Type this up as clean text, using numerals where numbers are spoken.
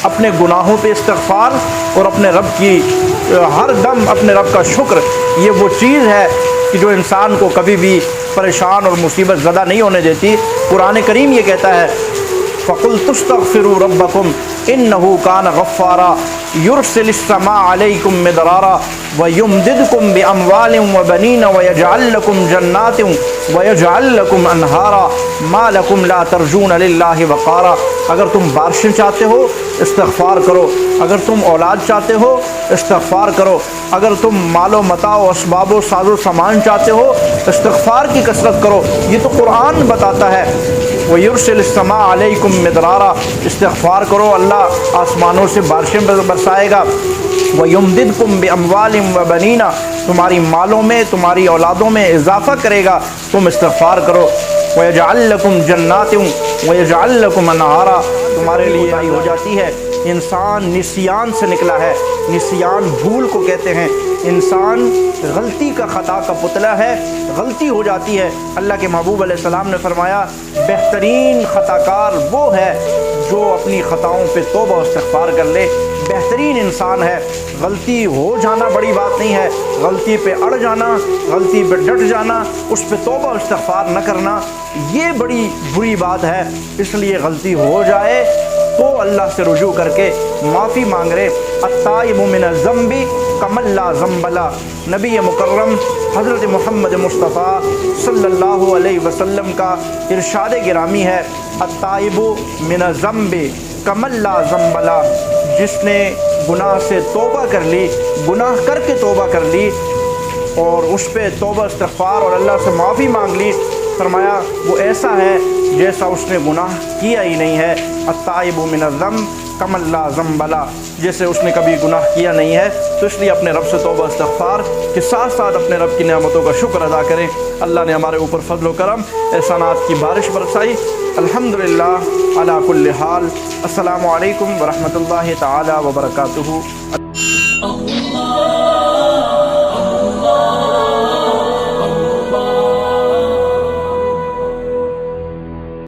اپنے گناہوں پہ استغفار اور اپنے رب کی ہر دم اپنے رب کا شکر، یہ وہ چیز ہے کہ جو انسان کو کبھی بھی پریشان اور مصیبت زدہ نہیں ہونے دیتی۔ قرآن کریم یہ کہتا ہے فَقُلْتُ اسْتَغْفِرُوا رَبَّكُمْ إِنَّهُ كَانَ غَفَّارًا يُرْسِلِ السَّمَاءَ عَلَيْكُمْ مِدْرَارًا وَيُمْدِدْكُمْ بِأَمْوَالٍ وَبَنِينَ وَيَجْعَلْ لَكُمْ جَنَّاتٍ وَيَجْعَلْ لَكُمْ أَنْهَارًا مَا لَكُمْ لَا تَرْجُونَ لِلَّهِ وَقَارًا۔ اگر تم بارشیں چاہتے ہو استغفار کرو، اگر تم اولاد چاہتے ہو استغفار کرو، اگر تم مال و متاع و اسباب و ساز و سامان چاہتے ہو استغفار کی کثرت کرو۔ یہ تو قرآن بتاتا ہے وَيُرْسِلِ السَّمَاءَ عَلَيْكُمْ مِدْرَارًا، استغفار کرو اللہ آسمانوں سے بارشیں برسائے گا۔ وَيُمْدِدْكُمْ بِأَمْوَالٍ وَبَنِينَ، تمہاری مالوں میں تمہاری اولادوں میں اضافہ کرے گا، تم استغفار کرو۔ وَيَجْعَلْ لَكُمْ جَنَّاتٍ وَيَجْعَلْ لَكُمْ أَنْهَارًا، تمہارے لیے آئی ہو جاتی ہے۔ انسان نسیان سے نکلا ہے، نسیان بھول کو کہتے ہیں۔ انسان غلطی کا خطا کا پتلا ہے، غلطی ہو جاتی ہے۔ اللہ کے محبوب علیہ السلام نے فرمایا بہترین خطا کار وہ ہے جو اپنی خطاؤں پہ توبہ و استغفار کر لے، بہترین انسان ہے۔ غلطی ہو جانا بڑی بات نہیں ہے، غلطی پہ اڑ جانا، غلطی پہ ڈٹ جانا، اس پہ توبہ و استغفار نہ کرنا، یہ بڑی بری بات ہے۔ اس لیے غلطی ہو جائے تو اللہ سے رجوع کر کے معافی مانگ رہے۔ التائب من الذنب کمن لا ذنب لہ، نبی مکرم حضرت محمد مصطفیٰ صلی اللہ علیہ وسلم کا ارشاد گرامی ہے التائب من الذنب کمن لا ذنب لہ، جس نے گناہ سے توبہ کر لی، گناہ کر کے توبہ کر لی اور اس پہ توبہ استغفار اور اللہ سے معافی مانگ لی، فرمایا وہ ایسا ہے جیسا اس نے گناہ کیا ہی نہیں ہے۔ التائب من الذنب کمن لا ذنب لہ، جیسے اس نے کبھی گناہ کیا نہیں ہے۔ تو اس لیے اپنے رب سے توبہ استغفار کے ساتھ ساتھ اپنے رب کی نعمتوں کا شکر ادا کریں۔ اللہ نے ہمارے اوپر فضل و کرم احسانات کی بارش برسائی، الحمدللہ علی کل حال۔ السلام علیکم ورحمۃ اللہ تعالی وبرکاتہ۔